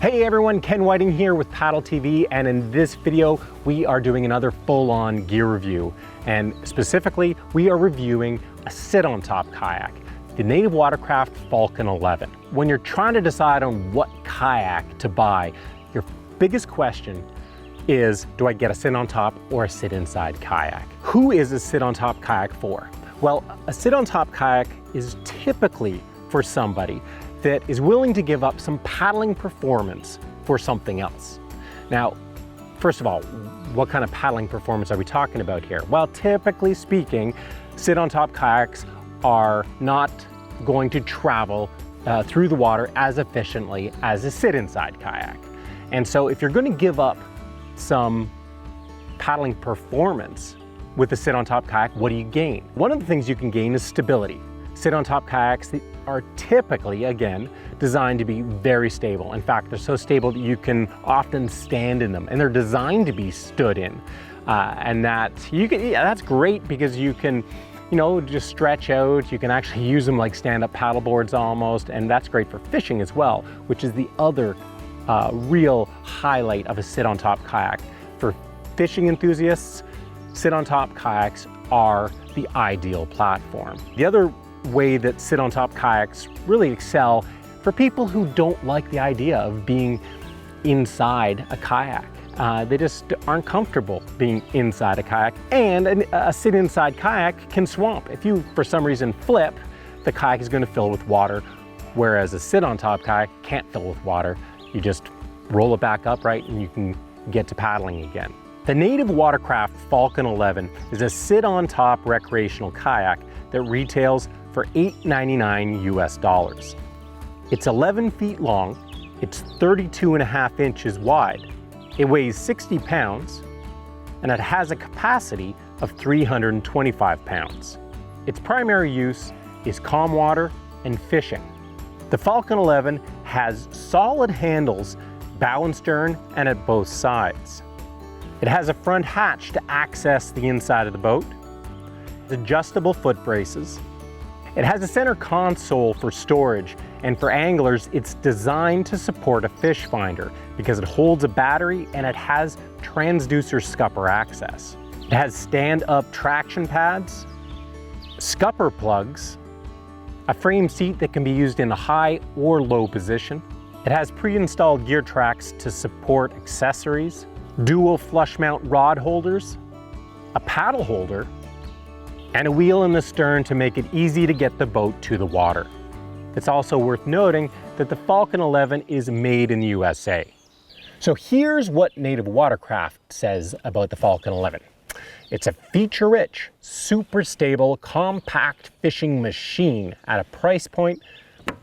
Hey everyone, Ken Whiting here with Paddle TV, and in this video we are doing another full-on gear review, and specifically we are reviewing a sit-on-top kayak, the Native Watercraft Falcon 11. When you're trying to decide on what kayak to buy, your biggest question is, do I get a sit-on-top or a sit-inside kayak? Who is a sit-on-top kayak for? Well, a sit-on-top kayak is typically for somebody that is willing to give up some paddling performance for something else. Now, first of all, what kind of paddling performance are we talking about here? Well, typically speaking, sit-on-top kayaks are not going to travel through the water as efficiently as a sit-inside kayak. And so if you're going to give up some paddling performance with a sit-on-top kayak, what do you gain? One of the things you can gain is stability. Sit-on-top kayaks are typically, again, designed to be very stable. In fact, they're so stable that you can often stand in them, and they're designed to be stood in. And that's great because you can, just stretch out. You can actually use them like stand-up paddle boards almost, and that's great for fishing as well, which is the other real highlight of a sit-on-top kayak. For fishing enthusiasts, sit-on-top kayaks are the ideal platform. The other way that sit-on-top kayaks really excel for people who don't like the idea of being inside a kayak. They just aren't comfortable being inside a kayak, and a sit-inside kayak can swamp. If you, for some reason, flip, the kayak is going to fill with water, whereas a sit-on-top kayak can't fill with water. You just roll it back upright and you can get to paddling again. The Native Watercraft Falcon 11 is a sit-on-top recreational kayak that retails for $8.99 US. It's 11 feet long, it's 32.5 inches wide, it weighs 60 pounds, and it has a capacity of 325 pounds. Its primary use is calm water and fishing. The Falcon 11 has solid handles, bow and stern, and at both sides. It has a front hatch to access the inside of the boat, adjustable foot braces. It has a center console for storage, and for anglers, it's designed to support a fish finder because it holds a battery and it has transducer scupper access. It has stand-up traction pads, scupper plugs, a frame seat that can be used in a high or low position. It has pre-installed gear tracks to support accessories, dual flush mount rod holders, a paddle holder, and a wheel in the stern to make it easy to get the boat to the water. It's also worth noting that the Falcon 11 is made in the USA. So here's what Native Watercraft says about the Falcon 11. It's a feature-rich, super stable, compact fishing machine at a price point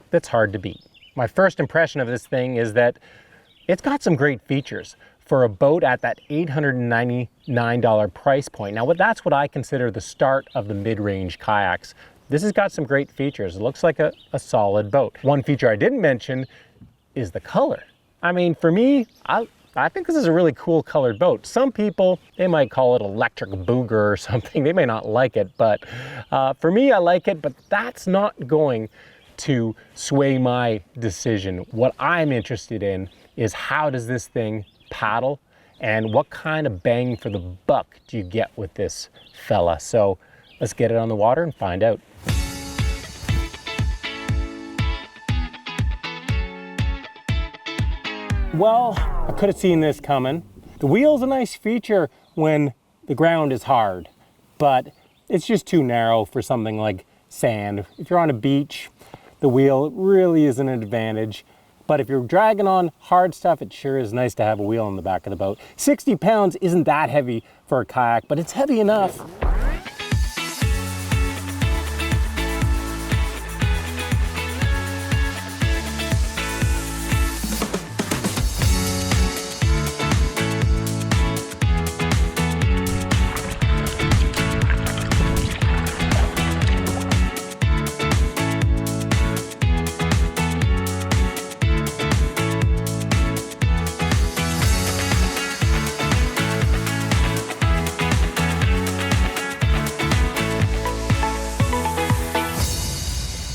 that's hard to beat. My first impression of this thing is that it's got some great features for a boat at that $899 price point. Now, that's what I consider the start of the mid-range kayaks. This has got some great features. It looks like a solid boat. One feature I didn't mention is the color. I mean, for me, I think this is a really cool colored boat. Some people, they might call it electric booger or something. They may not like it, but for me, I like it, but that's not going to sway my decision. What I'm interested in is, how does this thing paddle, and what kind of bang for the buck do you get with this fella? So let's get it on the water and find out. Well, I could have seen this coming. The wheel's a nice feature when the ground is hard, but it's just too narrow for something like sand. If you're on a beach, the wheel really is an advantage. But if you're dragging on hard stuff, it sure is nice to have a wheel in the back of the boat. 60 pounds isn't that heavy for a kayak, but it's heavy enough.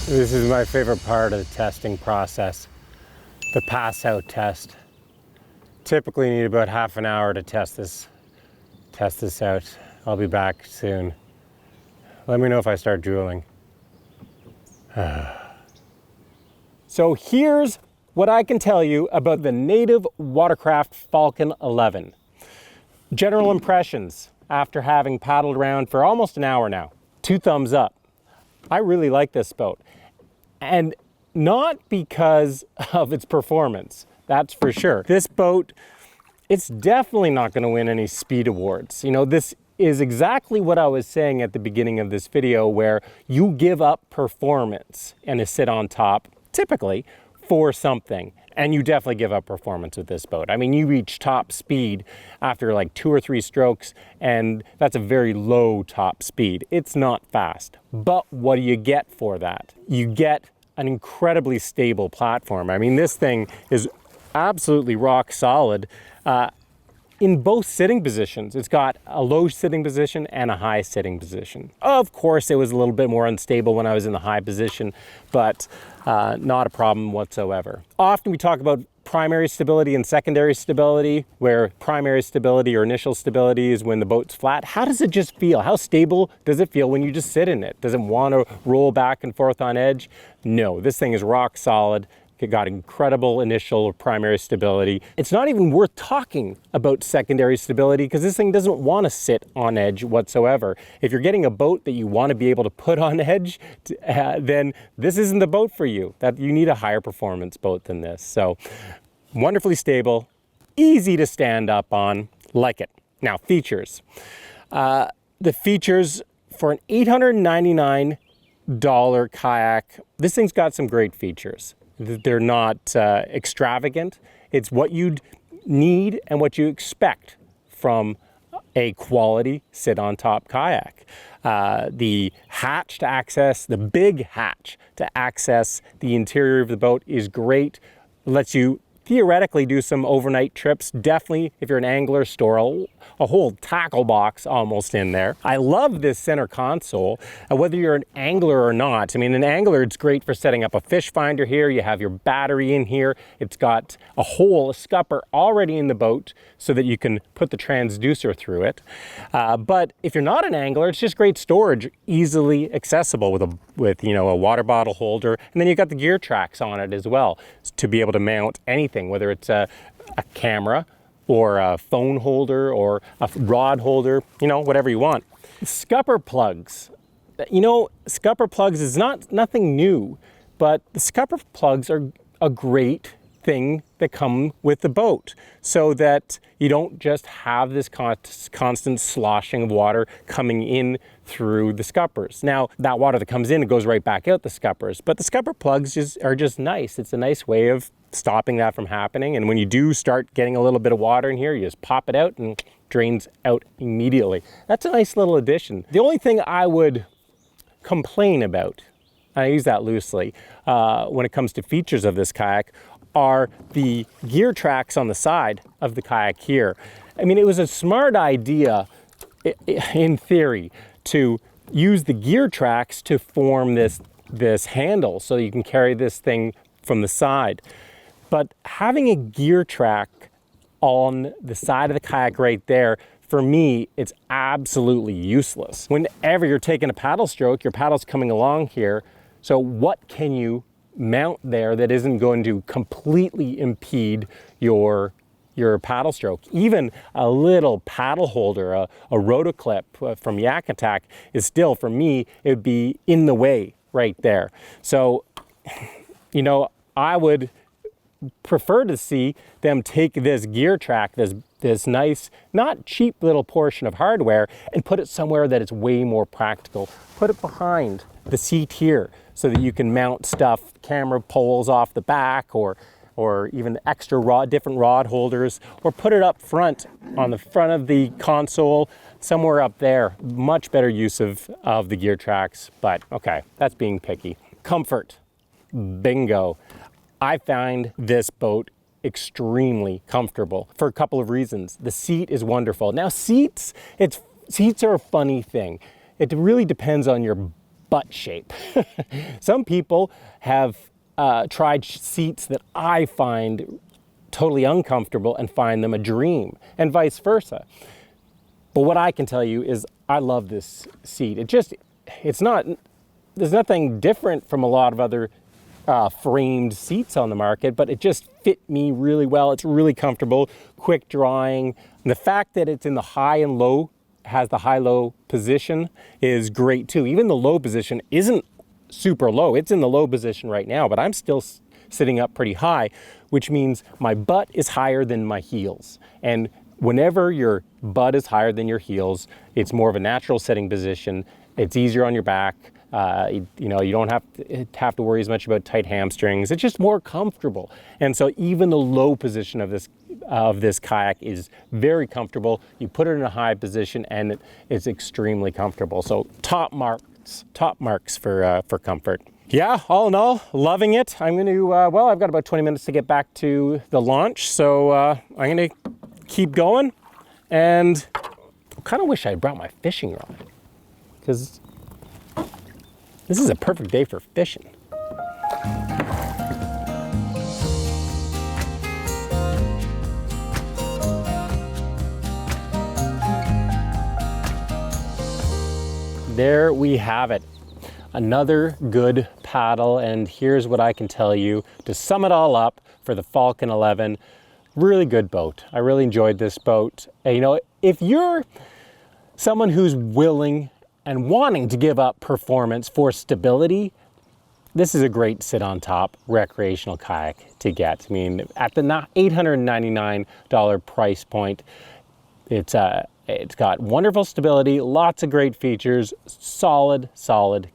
This is my favorite part of the testing process. the pass out test. Typically need about half an hour to test this out. I'll be back soon. Let me know if I start drooling. So here's what I can tell you about the native Watercraft Falcon 11. General impressions after having paddled around for almost an hour now. 2 thumbs up. I really like this boat. And not because of its performance, that's for sure. This boat, it's definitely not going to win any speed awards. You know, this is exactly what I was saying at the beginning of this video, where you give up performance and a sit on top, typically, for something. And you definitely give up performance with this boat. I mean, you reach top speed after like 2 or 3 strokes, and that's a very low top speed. It's not fast. But what do you get for that? You get an incredibly stable platform. I mean, this thing is absolutely rock solid in both sitting positions. It's got a low sitting position and a high sitting position. Of course, it was a little bit more unstable when I was in the high position, but not a problem whatsoever. Often we talk about primary stability and secondary stability, where primary stability or initial stability is when the boat's flat. How does it just feel? How stable does it feel when you just sit in it? Does it want to roll back and forth on edge? No, this thing is rock solid. It got incredible initial or primary stability. It's not even worth talking about secondary stability because this thing doesn't want to sit on edge whatsoever. If you're getting a boat that you want to be able to put on edge, then this isn't the boat for you. That you need a higher performance boat than this. So wonderfully stable, easy to stand up on, like it. Now, features. The features for an $899 kayak, this thing's got some great features. They're not extravagant. It's what you'd need and what you expect from a quality sit-on-top kayak. The hatch to access, the big hatch to access the interior of the boat is great. It lets you theoretically do some overnight trips. Definitely, if you're an angler, store a whole tackle box almost in there. I love this center console, whether you're an angler or not. I mean, an angler, it's great for setting up a fish finder here. You have your battery in here. It's got a scupper already in the boat so that you can put the transducer through it. But if you're not an angler, it's just great storage, easily accessible with you know, a water bottle holder. And then you've got the gear tracks on it as well to be able to mount anything, whether it's a camera or a phone holder or a rod holder, you know, whatever you want. Scupper plugs. You know, scupper plugs is nothing new, but the scupper plugs are a great thing that come with the boat so that you don't just have this constant sloshing of water coming in through the scuppers. Now, that water that comes in, it goes right back out the scuppers, but the scupper plugs are just nice. It's a nice way of stopping that from happening. And when you do start getting a little bit of water in here, you just pop it out and drains out immediately. That's a nice little addition. The only thing I would complain about, I use that loosely, when it comes to features of this kayak, are the gear tracks on the side of the kayak here. I mean, it was a smart idea in theory to use the gear tracks to form this handle so you can carry this thing from the side. But having a gear track on the side of the kayak right there, for me, it's absolutely useless. Whenever you're taking a paddle stroke, your paddle's coming along here. So what can you mount there that isn't going to completely impede your paddle stroke? Even a little paddle holder, a rotoclip from Yak Attack is still, for me, it would be in the way right there. So, you know, I would prefer to see them take this gear track, this nice, not cheap little portion of hardware, and put it somewhere that it's way more practical. Put it behind the seat here so that you can mount stuff, camera poles off the back, or even extra different rod holders, or put it up front on the front of the console, somewhere up there. Much better use of the gear tracks, but okay, that's being picky. Comfort, bingo. I find this boat extremely comfortable for a couple of reasons. The seat is wonderful. Now seats are a funny thing. It really depends on your butt shape. Some people have tried seats that I find totally uncomfortable and find them a dream, and vice versa. But what I can tell you is I love this seat. There's nothing different from a lot of other framed seats on the market, but it just fit me really well. It's really comfortable, quick drying. And the fact that it's in the high and low, has the high-low position is great too. Even the low position isn't super low. It's in the low position right now, but I'm still sitting up pretty high, which means my butt is higher than my heels. And whenever your butt is higher than your heels, it's more of a natural sitting position. It's easier on your back. You don't have to worry as much about tight hamstrings. It's just more comfortable. And so even the low position of this kayak is very comfortable. You put it in a high position and it's extremely comfortable. So top marks for comfort. Yeah, all in all, loving it. I'm going to, I've got about 20 minutes to get back to the launch. So I'm going to keep going, and I kind of wish I brought my fishing rod, because this is a perfect day for fishing. There we have it. Another good paddle, and here's what I can tell you to sum it all up for the Falcon 11. Really good boat. I really enjoyed this boat. And, if you're someone who's willing and wanting to give up performance for stability, this is a great sit on top recreational kayak to get. I mean, at the $899 price point, it's got wonderful stability, lots of great features, solid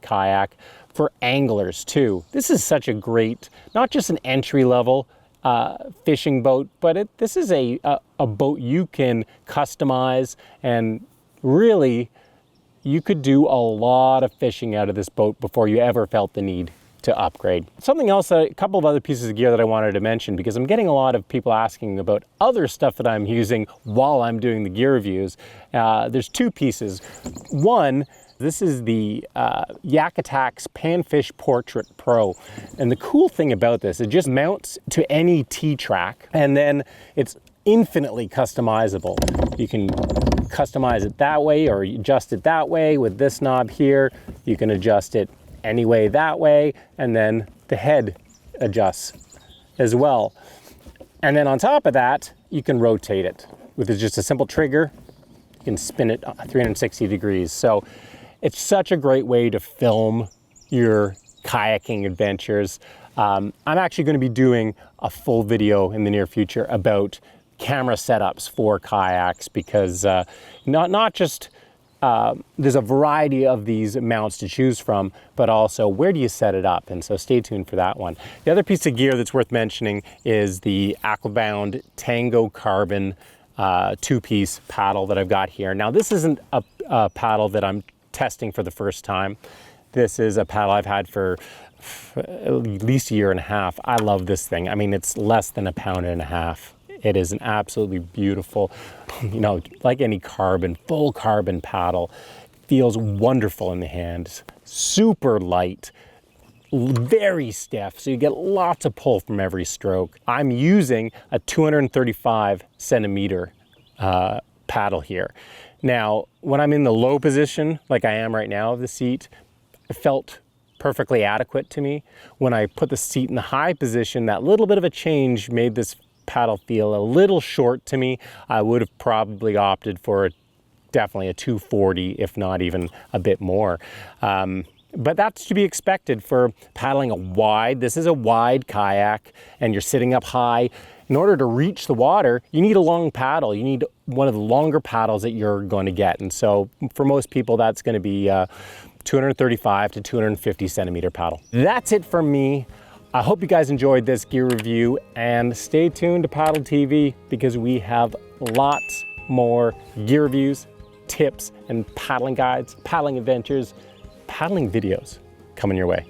kayak for anglers too. This is such a great, not just an entry level fishing boat, but this is a boat you can customize, and really you could do a lot of fishing out of this boat before you ever felt the need to upgrade. Something else, a couple of other pieces of gear that I wanted to mention, because I'm getting a lot of people asking about other stuff that I'm using while I'm doing the gear reviews. There's two pieces. One, this is the Yak Attack's Panfish Portrait Pro. And the cool thing about this, it just mounts to any T-track, and then it's infinitely customizable. You can customize it that way or adjust it that way with this knob here. You can adjust it any way that way, and then the head adjusts as well. And then on top of that, you can rotate it with just a simple trigger. You can spin it 360 degrees. So it's such a great way to film your kayaking adventures. I'm actually going to be doing a full video in the near future about camera setups for kayaks, because not just there's a variety of these mounts to choose from, but also where do you set it up? And so stay tuned for that one. The other piece of gear that's worth mentioning is the Aquabound Tango Carbon two-piece paddle that I've got here. Now, this isn't a paddle that I'm testing for the first time. This is a paddle I've had for at least a year and a half. I love this thing. I mean, it's less than 1.5 pounds. It is an absolutely beautiful, like any full carbon paddle. Feels wonderful in the hands. Super light, very stiff, so you get lots of pull from every stroke. I'm using a 235 centimeter paddle here. Now, when I'm in the low position, like I am right now of the seat, it felt perfectly adequate to me. When I put the seat in the high position, that little bit of a change made this paddle feel a little short to me. I would have probably opted for definitely a 240, if not even a bit more. But that's to be expected for paddling a wide. This is a wide kayak, and you're sitting up high. In order to reach the water, you need a long paddle. You need one of the longer paddles that you're going to get. And so for most people, that's going to be 235 to 250 centimeter paddle. That's it for me. I hope you guys enjoyed this gear review, and stay tuned to Paddle TV, because we have lots more gear reviews, tips, and paddling guides, paddling adventures, paddling videos coming your way.